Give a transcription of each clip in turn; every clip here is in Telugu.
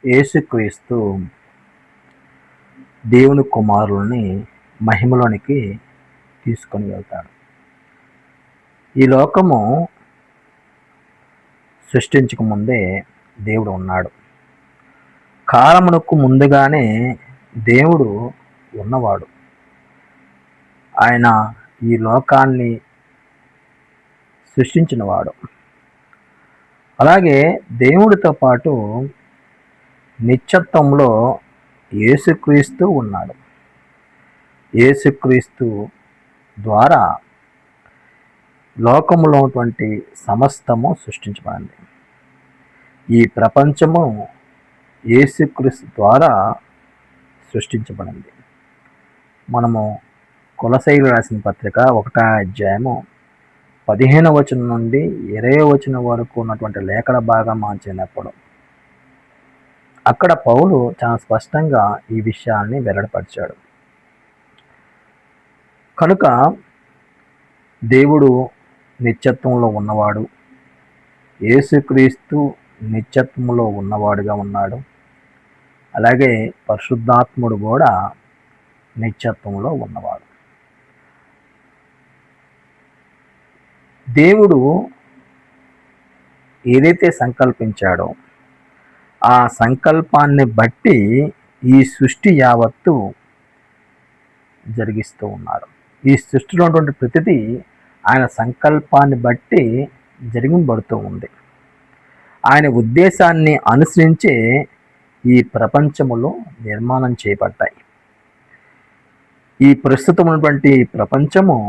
యేసుక్రీస్తు దేవుని కుమారుల్ని మహిమలోనికి తీసుకొని వెళ్తాడు. ఈ లోకము సృష్టించక ముందే దేవుడు ఉన్నాడు. కాలమునకు ముందుగానే దేవుడు ఉన్నవాడు. ఆయన ఈ లోకాన్ని సృష్టించినవాడు. అలాగే దేవుడితో పాటు నిత్యత్వంలో యేసుక్రీస్తు ఉన్నాడు. యేసుక్రీస్తు ద్వారా లోకంలో ఉన్నటువంటి సమస్తము సృష్టించబడింది. ఈ ప్రపంచము యేసుక్రీస్తు ద్వారా సృష్టించబడింది. మనము కొలసైలు రాసిన పత్రిక 1వ అధ్యాయము 15వ వచనం నుండి 20వ వచనం వరకు ఉన్నటువంటి లేఖన భాగం మార్చినప్పుడు అక్కడ పౌలు చాలా స్పష్టంగా ఈ విషయాన్ని వెల్లడిపరిచాడు. కనుక దేవుడు నిత్యత్వంలో ఉన్నవాడు, యేసుక్రీస్తు నిత్యత్వంలో ఉన్నవాడుగా ఉన్నాడు. అలాగే పరిశుద్ధాత్ముడు కూడా నిత్యత్వంలో ఉన్నవాడు. దేవుడు ఏదైతే సంకల్పించాడో ఆ సంకల్పాన్ని బట్టి ఈ సృష్టి యావత్తు జరిగిస్తూ ఉన్నాడు. ఈ సృష్టిలో ఉన్నటువంటి ప్రతిదీ ఆయన సంకల్పాన్ని బట్టి జరిగింపబడుతూ ఉంది. ఆయన ఉద్దేశాన్ని అనుసరించే ఈ ప్రపంచములో నిర్మాణం చేయబడ్డాయి. ఈ ప్రస్తుతం ఉన్నటువంటి ప్రపంచము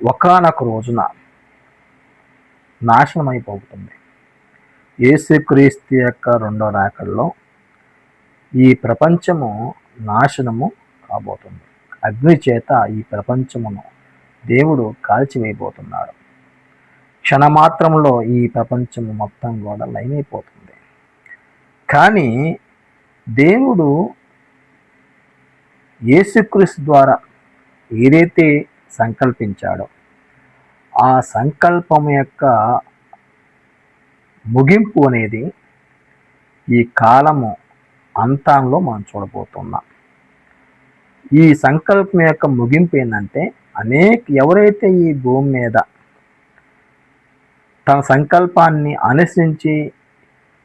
ఒకానొక రోజున నాశనమైపోతుంది. యేసుక్రీస్తు యొక్క రెండో రాకడలో ఈ ప్రపంచము నాశనము కాబోతుంది. అగ్ని చేత ఈ ప్రపంచమును దేవుడు కాల్చివేయబోతున్నాడు. క్షణమాత్రంలో ఈ ప్రపంచము మొత్తం కూడా లయమైపోతుంది. కానీ దేవుడు యేసుక్రీస్తు ద్వారా ఏదైతే సంకల్పించాడో ఆ సంకల్పం యొక్క ముగింపు అనేది ఈ కాలము అంతంలో మనం చూడబోతున్నాం. ఈ సంకల్పం యొక్క ముగింపు ఏంటంటే ఎవరైతే ఈ భూమి మీద తన సంకల్పాన్ని అనుసరించి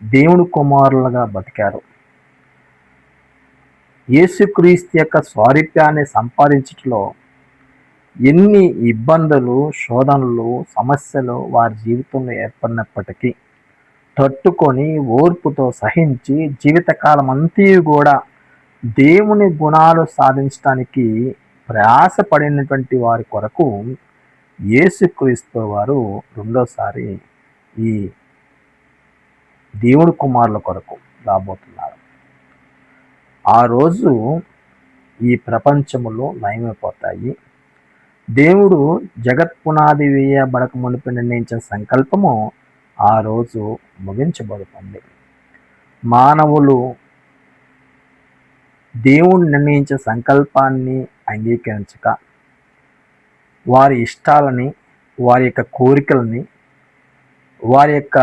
దేవుని కుమారులుగా బతికారు, యేసుక్రీస్తు యొక్క స్వారూప్యాన్ని సంపాదించటంలో ఎన్ని ఇబ్బందులు, శోధనలు, సమస్యలు వారి జీవితంలో ఏర్పడినప్పటికీ తట్టుకొని ఓర్పుతో సహించి జీవితకాలం అంతా కూడా దేవుని గుణాలు సాధించడానికి ప్రయాసపడినటువంటి వారి కొరకు యేసుక్రీస్తు వారు రెండోసారి ఈ దేవుని కుమారుల కొరకు రాబోతున్నారు. ఆ రోజు ఈ ప్రపంచములో లయమైపోతాయి. దేవుడు జగత్ పునాది వేయబడక మునిపి నిర్ణయించిన సంకల్పము ఆ రోజు ముగించబడుతుంది. మానవులు దేవుడు నిర్ణయించిన సంకల్పాన్ని అంగీకరించక వారి ఇష్టాలని, వారి యొక్క కోరికలని, వారి యొక్క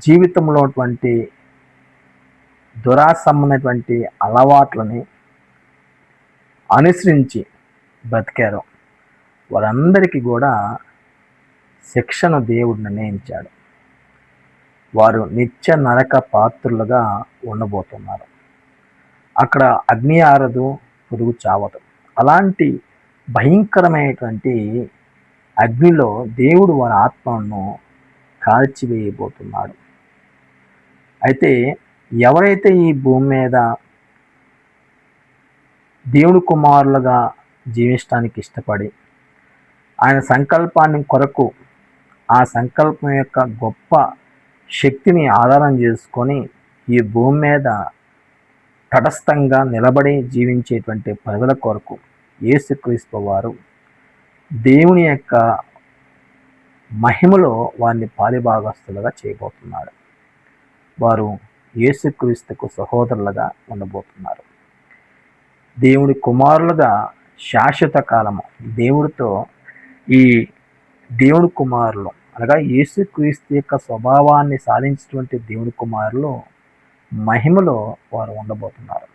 జీవితంలో ఉన్నటువంటి దురాసమైనటువంటి అలవాట్లని అనుసరించి బ్రతికారు. వారందరికీ కూడా శిక్షను దేవుడు నిర్ణయించాడు. వారు నిత్య నరక పాత్రులుగా ఉండబోతున్నారు. అక్కడ అగ్ని ఆరదు, పురుగు చావదు. అలాంటి భయంకరమైనటువంటి అగ్నిలో దేవుడు వారి ఆత్మను కాల్చివేయబోతున్నాడు. అయితే ఎవరైతే ఈ భూమి మీద దేవుని కుమారులుగా జీవించడానికి ఇష్టపడి ఆయన సంకల్పాన్ని కొరకు ఆ సంకల్పం యొక్క గొప్ప శక్తిని ఆధారం చేసుకొని ఈ భూమి మీద తటస్థంగా నిలబడి జీవించేటువంటి ప్రజల కొరకు యేసుక్రీస్తు వారు దేవుని యొక్క మహిమలో వారిని పాలిభాగస్తులుగా చేయబోతున్నాడు. వారు యేసుక్రీస్తుకు సహోదరులుగా ఉండబోతున్నారు. దేవుని కుమారులుగా శాశ్వత కాలము దేవుడితో ఈ దేవుని కుమారులు అనగా యేసుక్రీస్తు యొక్క స్వభావాన్ని సాధించినటువంటి దేవుని కుమారులు మహిమలో వారు ఉండబోతున్నారు.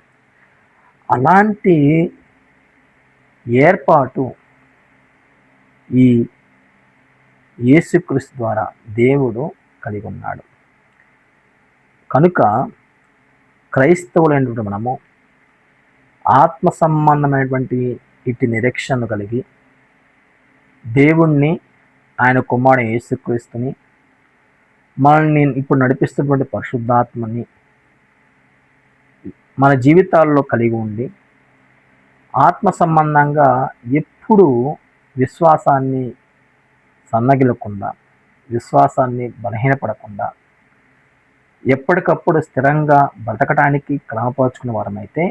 అలాంటి ఏర్పాటు ఈ యేసుక్రీస్తు ద్వారా దేవుడు కలిగి ఉన్నాడు. కనుక క్రైస్తవులైనటువంటి మనము ఆత్మ సంబంధమైనటువంటి ఇటు నిరీక్షణను కలిగి దేవుణ్ణి, ఆయన కుమారుడు యేసుక్రీస్తుని, మనల్ని ఇప్పుడు నడిపిస్తున్నటువంటి పరిశుద్ధాత్మని మన జీవితాల్లో కలిగి ఉండి ఆత్మ సంబంధంగా ఎప్పుడూ విశ్వాసాన్ని సన్నగిలకుండా, విశ్వాసాన్ని బలహీనపడకుండా ఎప్పటికప్పుడు స్థిరంగా బ్రతకటానికి క్రమపరుచుకున్న వారమైతే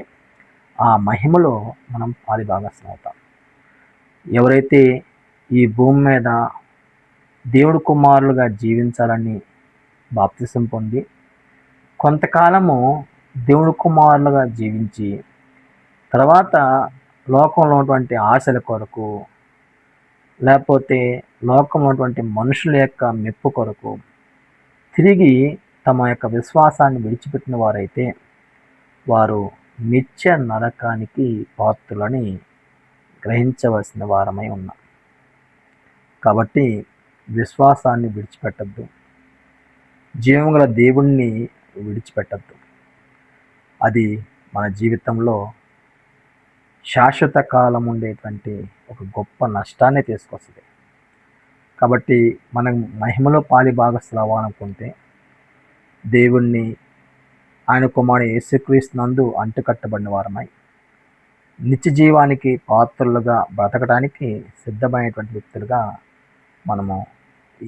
ఆ మహిమలో మనం పాలిభాగస్తం అవుతాం. ఎవరైతే ఈ భూమి మీద దేవుడు కుమారులుగా జీవించాలని బాప్తిసం పొంది కొంతకాలము దేవుడు కుమారులుగా జీవించి తర్వాత లోకంలో ఉన్నటువంటి ఆశల కొరకు, లేకపోతే లోకంలో ఉన్నటువంటి మనుషుల యొక్క మెప్పు కొరకు తిరిగి తమ యొక్క విశ్వాసాన్ని విడిచిపెట్టిన వారైతే వారు నిత్య నరకానికి పాత్రులని గ్రహించవలసిన వారమై ఉన్నాం. కాబట్టి విశ్వాసాన్ని విడిచిపెట్టద్దు, జీవముగల దేవుణ్ణి విడిచిపెట్టద్దు. అది మన జీవితంలో శాశ్వత కాలం ఉండేటువంటి ఒక గొప్ప నష్టాన్ని తీసుకొస్తుంది. కాబట్టి మనం మహిమలో పాలిభాగస్తులు అవ్వాలనుకుంటే దేవుణ్ణి, ఆయన కుమారుడు యేసుక్రీస్తు నందు అంటుకట్టబడిన వారమై నిత్య జీవానికి పాత్రలుగా బ్రతకడానికి సిద్ధమైనటువంటి వ్యక్తులుగా మనము